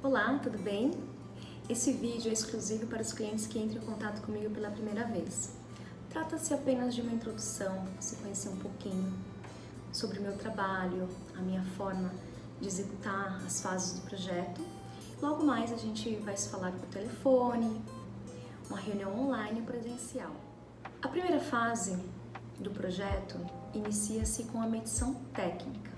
Olá, tudo bem? Esse vídeo é exclusivo para os clientes que entram em contato comigo pela primeira vez. Trata-se apenas de uma introdução para você conhecer um pouquinho sobre o meu trabalho, a minha forma de executar as fases do projeto. Logo mais a gente vai se falar por telefone, uma reunião online ou presencial. A primeira fase do projeto inicia-se com a medição técnica.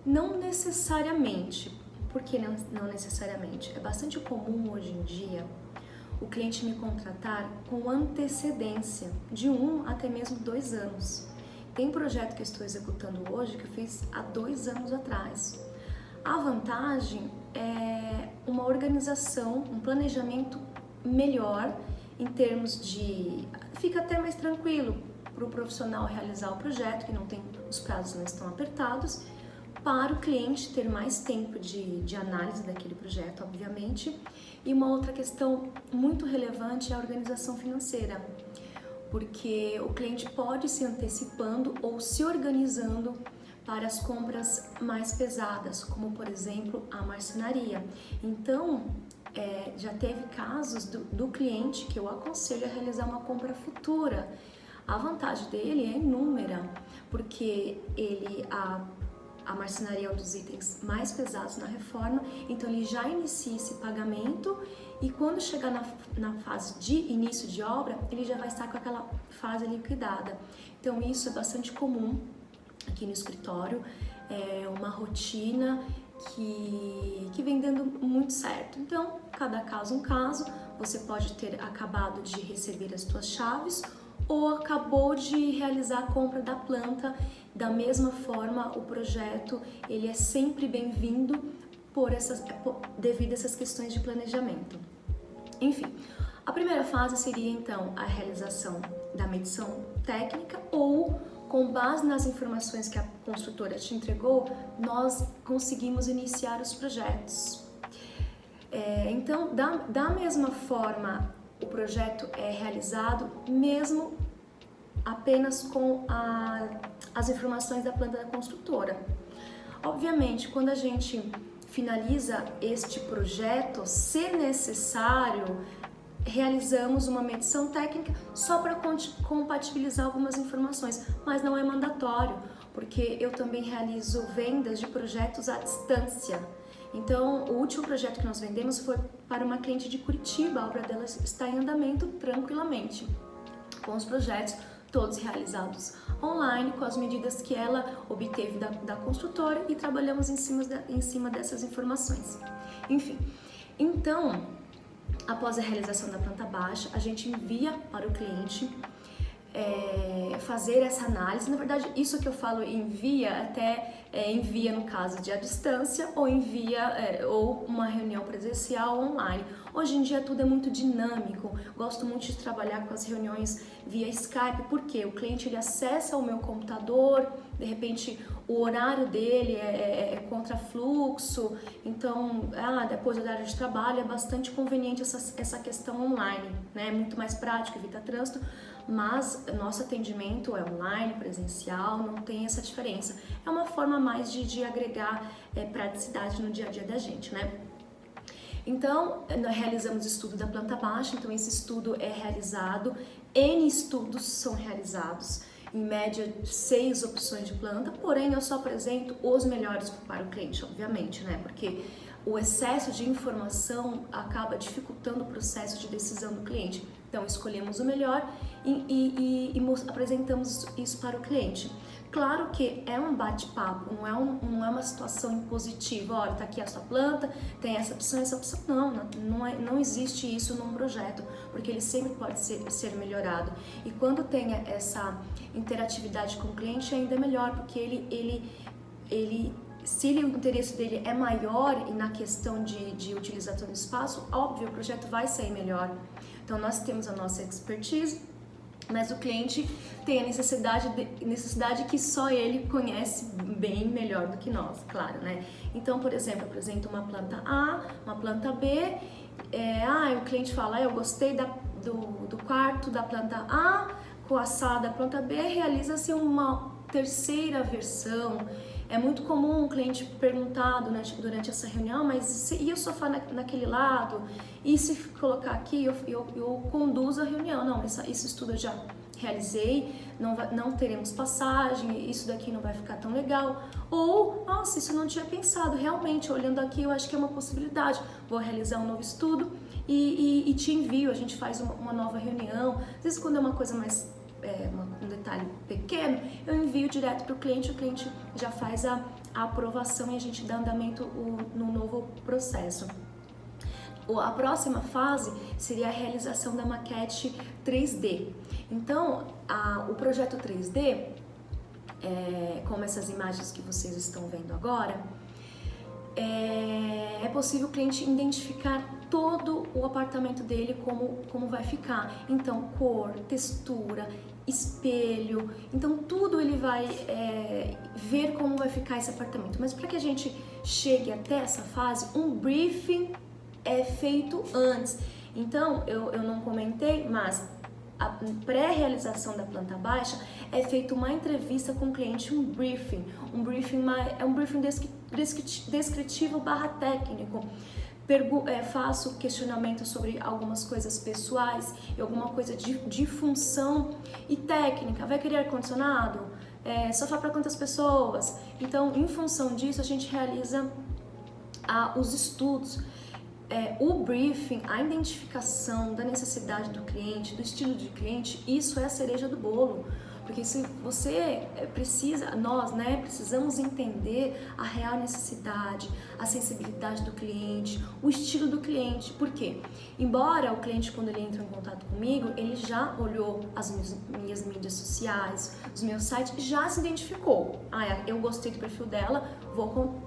Não necessariamente. Por que não necessariamente? É bastante comum hoje em dia o cliente me contratar com antecedência de 1 até mesmo 2 anos. Tem projeto que eu estou executando hoje que eu fiz há 2 anos atrás. A vantagem é uma organização, um planejamento melhor em termos de... Fica até mais tranquilo para o profissional realizar o projeto, que não tem, os prazos não estão apertados, para o cliente ter mais tempo de análise daquele projeto, obviamente. E uma outra questão muito relevante é a organização financeira, porque o cliente pode se antecipando ou se organizando para as compras mais pesadas, como por exemplo a marcenaria. Então, já teve casos do cliente que eu aconselho a realizar uma compra futura. A vantagem dele é inúmera, porque a marcenaria é um dos itens mais pesados na reforma, então ele já inicia esse pagamento e quando chegar na fase de início de obra, ele já vai estar com aquela fase liquidada. Então isso é bastante comum aqui no escritório, é uma rotina que vem dando muito certo. Então, cada caso um caso, você pode ter acabado de receber as suas chaves ou acabou de realizar a compra da planta. Da mesma forma, o projeto ele é sempre bem-vindo devido a essas questões de planejamento. Enfim, a primeira fase seria então a realização da medição técnica ou, com base nas informações que a construtora te entregou, nós conseguimos iniciar os projetos. Então, da mesma forma, o projeto é realizado mesmo apenas com as informações da planta da construtora. Obviamente, quando a gente finaliza este projeto, se necessário, realizamos uma medição técnica só para compatibilizar algumas informações, mas não é mandatório, porque eu também realizo vendas de projetos à distância. Então, o último projeto que nós vendemos foi para uma cliente de Curitiba. A obra dela está em andamento tranquilamente, com os projetos todos realizados online, com as medidas que ela obteve da construtora, e trabalhamos em cima dessas informações. Enfim, então, após a realização da planta baixa, a gente envia para o cliente fazer essa análise. Na verdade, isso que eu falo envia, até envia no caso de à distância, ou envia ou uma reunião presencial online. Hoje em dia tudo é muito dinâmico, gosto muito de trabalhar com as reuniões via Skype, porque o cliente ele acessa o meu computador, de repente o horário dele é contra fluxo, então depois do horário de trabalho é bastante conveniente essa questão online, né? É muito mais prático, evita trânsito, mas nosso atendimento é online, presencial, não tem essa diferença. É uma forma mais de agregar praticidade no dia a dia da gente, né? Então, nós realizamos estudo da planta baixa, então esse estudo é realizado, N estudos são realizados, em média 6 opções de planta, porém eu só apresento os melhores para o cliente, obviamente, né? Porque o excesso de informação acaba dificultando o processo de decisão do cliente. Então, escolhemos o melhor e apresentamos isso para o cliente. Claro que é um bate-papo, não é uma situação impositiva. Olha, tá aqui a sua planta, tem essa opção, essa opção. Não existe isso num projeto, porque ele sempre pode ser melhorado. E quando tem essa interatividade com o cliente, ainda é melhor, porque se o interesse dele é maior e na questão de utilização do espaço, óbvio, o projeto vai sair melhor. Então, nós temos a nossa expertise, mas o cliente tem a necessidade que só ele conhece bem melhor do que nós, claro, né? Então, por exemplo, eu apresento uma planta A, uma planta B, o cliente fala, eu gostei do quarto da planta A, com a sala da planta B, realiza-se uma terceira versão, É muito comum o cliente perguntar durante essa reunião, mas e o sofá naquele lado? E se colocar aqui, eu conduzo a reunião. Não, esse estudo eu já realizei, não teremos passagem, isso daqui não vai ficar tão legal. Ou, nossa, isso eu não tinha pensado, realmente, olhando aqui, eu acho que é uma possibilidade. Vou realizar um novo estudo e te envio, a gente faz uma nova reunião. Às vezes, quando é uma coisa mais, um detalhe pequeno, eu envio direto para o cliente já faz a aprovação e a gente dá andamento no novo processo. A próxima fase seria a realização da maquete 3D. Então, o projeto 3D, como essas imagens que vocês estão vendo agora, é possível o cliente identificar todo o apartamento dele como vai ficar. Então, cor, textura, espelho, então tudo ele vai ver como vai ficar esse apartamento. Mas para que a gente chegue até essa fase, um briefing é feito antes. Então, eu não comentei, mas a pré-realização da planta baixa é feita uma entrevista com o cliente, um briefing. É um briefing descritivo barra técnico. Faço questionamento sobre algumas coisas pessoais e alguma coisa de função e técnica. Vai querer ar-condicionado? Sofá para quantas pessoas? Então, em função disso, a gente realiza os estudos. O briefing, a identificação da necessidade do cliente, do estilo de cliente, isso é a cereja do bolo. Porque se você nós precisamos entender a real necessidade, a sensibilidade do cliente, o estilo do cliente. Por quê? Embora o cliente, quando ele entra em contato comigo, ele já olhou as minhas mídias sociais, os meus sites, já se identificou. Eu gostei do perfil dela, vou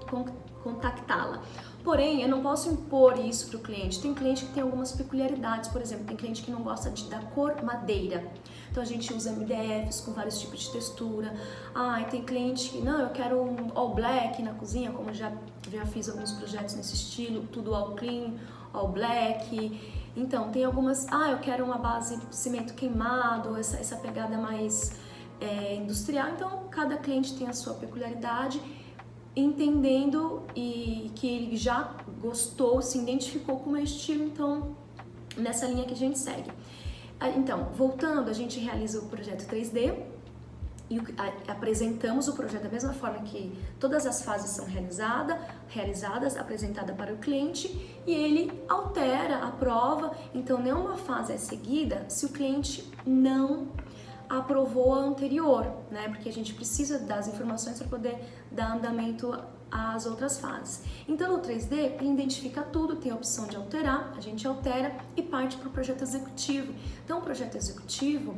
contactá-la. Porém, eu não posso impor isso para o cliente. Tem cliente que tem algumas peculiaridades, por exemplo, tem cliente que não gosta da cor madeira. Então a gente usa MDFs com vários tipos de textura. Tem cliente que, não, eu quero um all black na cozinha, como já fiz alguns projetos nesse estilo, tudo all clean, all black. Então, tem algumas, eu quero uma base cimento queimado, essa pegada mais industrial. Então, cada cliente tem a sua peculiaridade, entendendo e que ele já gostou, se identificou com o meu estilo, então nessa linha que a gente segue. Então, voltando, a gente realiza o projeto 3D e apresentamos o projeto da mesma forma que todas as fases são realizadas, apresentada para o cliente, e ele altera, aprova. Então, nenhuma fase é seguida se o cliente não aprovou a anterior, né? Porque a gente precisa das informações para poder dar andamento às outras fases. Então, no 3D, ele identifica tudo, tem a opção de alterar, a gente altera e parte para o projeto executivo. Então, o projeto executivo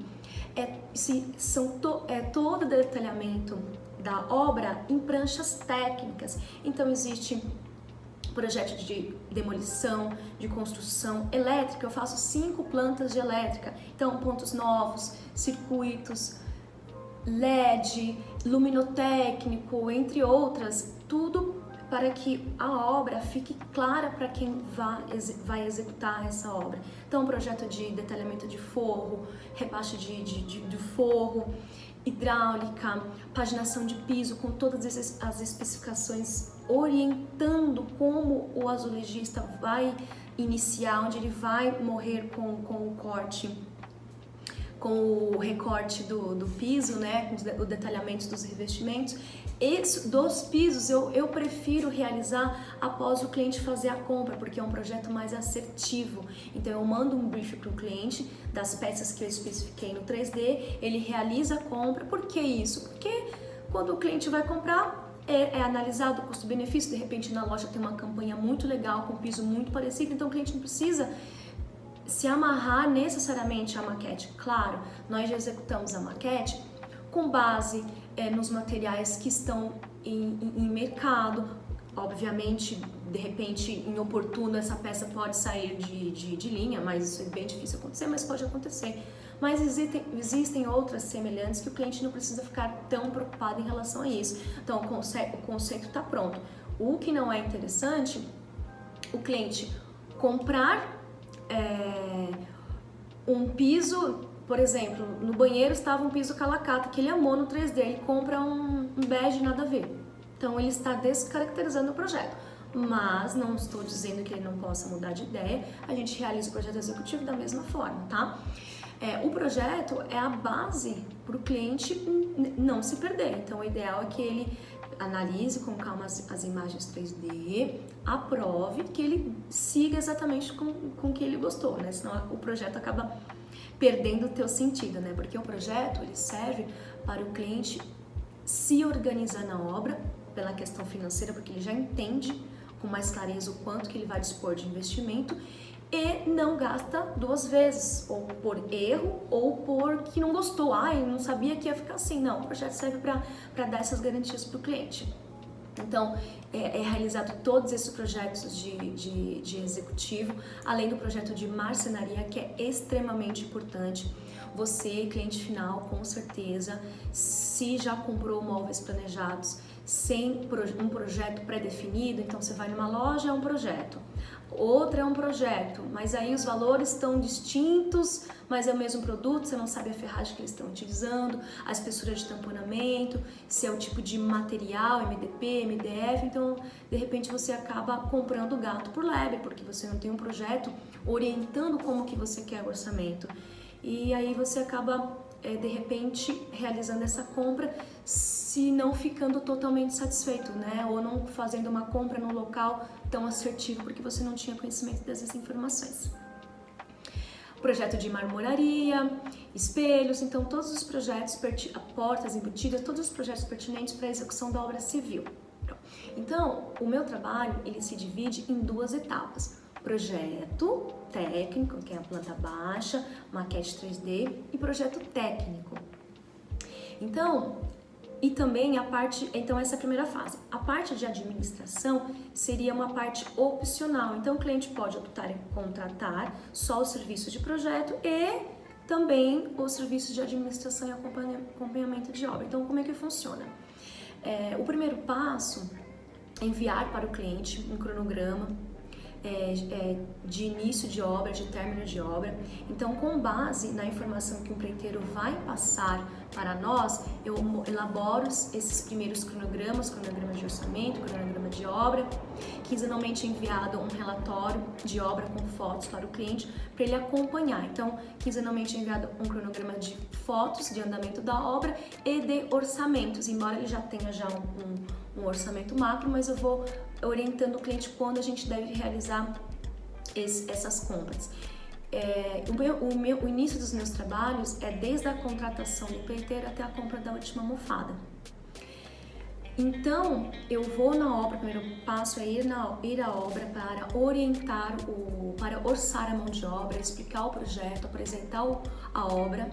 é todo o detalhamento da obra em pranchas técnicas. Então, existe projeto de demolição, de construção elétrica. Eu faço 5 plantas de elétrica, então pontos novos, circuitos, LED, luminotécnico, entre outras, tudo para que a obra fique clara para quem vai executar essa obra. Então, projeto de detalhamento de forro, rebaixa de forro, hidráulica, paginação de piso com todas as especificações, orientando como o azulejista vai iniciar, onde ele vai morrer com o corte, com o recorte do piso, né, o detalhamento dos revestimentos. Dos pisos eu prefiro realizar após o cliente fazer a compra, porque é um projeto mais assertivo. Então eu mando um brief para o cliente das peças que eu especifiquei no 3D, ele realiza a compra. Por que isso? Porque quando o cliente vai comprar, é analisado o custo-benefício. De repente na loja tem uma campanha muito legal, com piso muito parecido, então o cliente não precisa se amarrar necessariamente à maquete. Claro, nós já executamos a maquete com base nos materiais que estão em mercado. Obviamente, de repente, inoportuno, essa peça pode sair de linha, mas isso é bem difícil acontecer, mas pode acontecer. Mas existem outras semelhantes que o cliente não precisa ficar tão preocupado em relação a isso. Então, o conceito está pronto. O que não é interessante, o cliente comprar um piso. Por exemplo, no banheiro estava um piso calacata que ele amou no 3D, ele compra um bege nada a ver. Então ele está descaracterizando o projeto. Mas não estou dizendo que ele não possa mudar de ideia, a gente realiza o projeto executivo da mesma forma, tá? O projeto é a base para o cliente não se perder, então o ideal é que ele analise com calma as imagens 3D, aprove, que ele siga exatamente com o que ele gostou, né? Senão o projeto acaba perdendo o teu sentido, né? Porque o projeto ele serve para o cliente se organizar na obra pela questão financeira, porque ele já entende com mais clareza o quanto que ele vai dispor de investimento e não gasta duas vezes, ou por erro, ou porque não gostou, eu não sabia que ia ficar assim. Não, o projeto serve para dar essas garantias para o cliente. Então, é realizado todos esses projetos de executivo, além do projeto de marcenaria, que é extremamente importante. Você, cliente final, com certeza, se já comprou móveis planejados sem um projeto pré-definido, então você vai numa loja, é um projeto, outra é um projeto, mas aí os valores estão distintos, mas é o mesmo produto, você não sabe a ferragem que eles estão utilizando, a espessura de tamponamento, se é o tipo de material, MDP, MDF, então de repente você acaba comprando o gato por lebre, porque você não tem um projeto orientando como que você quer o orçamento. E aí você acaba, de repente, realizando essa compra, se não ficando totalmente satisfeito, né? Ou não fazendo uma compra num local tão assertivo, porque você não tinha conhecimento dessas informações. Projeto de marmoraria, espelhos, então todos os projetos, portas embutidas, todos os projetos pertinentes para a execução da obra civil. Então, o meu trabalho, ele se divide em duas etapas. Projeto técnico, que é a planta baixa, maquete 3D, e projeto técnico. Então, e também então essa é a primeira fase. A parte de administração seria uma parte opcional. Então o cliente pode optar em contratar só o serviço de projeto e também os serviços de administração e acompanhamento de obra. Então como é que funciona? O primeiro passo é enviar para o cliente um cronograma de início de obra, de término de obra. Então, com base na informação que o empreiteiro vai passar para nós, eu elaboro esses primeiros cronogramas, cronograma de orçamento, cronograma de obra, quinzenalmente enviado um relatório de obra com fotos para o cliente, para ele acompanhar. Então, quinzenalmente enviado um cronograma de fotos de andamento da obra e de orçamentos, embora ele já tenha um orçamento macro, mas eu vou orientando o cliente quando a gente deve realizar essas compras. O início dos meus trabalhos é desde a contratação do empreiteiro até a compra da última almofada. Então, eu vou na obra, o primeiro passo é ir à obra para orientar, para orçar a mão de obra, explicar o projeto, apresentar a obra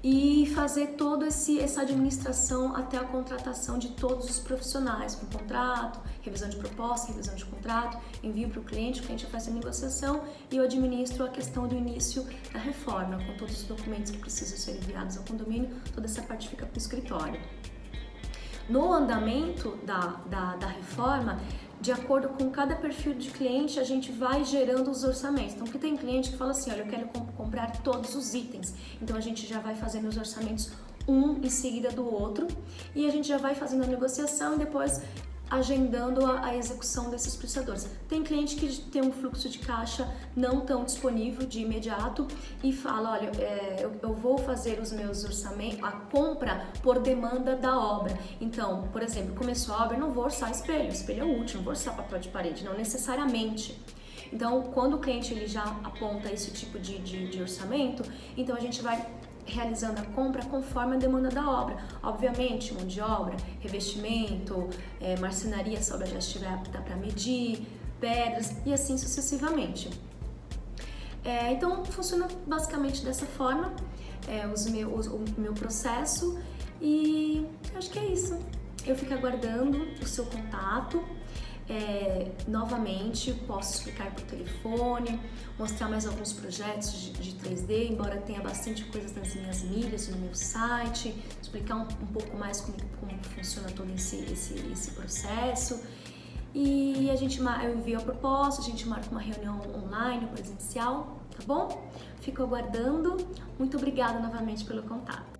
e fazer toda essa administração até a contratação de todos os profissionais, com contrato, revisão de proposta, revisão de contrato, envio para o cliente faz a negociação e eu administro a questão do início da reforma, com todos os documentos que precisam ser enviados ao condomínio, toda essa parte fica para o escritório. No andamento da reforma, de acordo com cada perfil de cliente, a gente vai gerando os orçamentos. Então, porque tem cliente que fala assim, olha, eu quero comprar todos os itens. Então, a gente já vai fazendo os orçamentos um em seguida do outro e a gente já vai fazendo a negociação e depois agendando a execução desses prestadores. Tem cliente que tem um fluxo de caixa não tão disponível de imediato e fala, olha, eu vou fazer os meus orçamentos, a compra por demanda da obra. Então, por exemplo, começou a obra, eu não vou orçar espelho é o último, vou orçar papel de parede, não necessariamente. Então, quando o cliente ele já aponta esse tipo de orçamento, então a gente vai realizando a compra conforme a demanda da obra. Obviamente, mão de obra, revestimento, marcenaria, se a obra já estiver apta para medir, pedras e assim sucessivamente. Então, funciona basicamente dessa forma, o meu processo e acho que é isso. Eu fico aguardando o seu contato. Novamente, posso explicar por telefone, mostrar mais alguns projetos de 3D, embora tenha bastante coisas nas minhas mídias, no meu site, explicar um pouco mais como funciona todo esse processo. E eu envio a proposta, a gente marca uma reunião online, presencial, tá bom? Fico aguardando. Muito obrigada novamente pelo contato.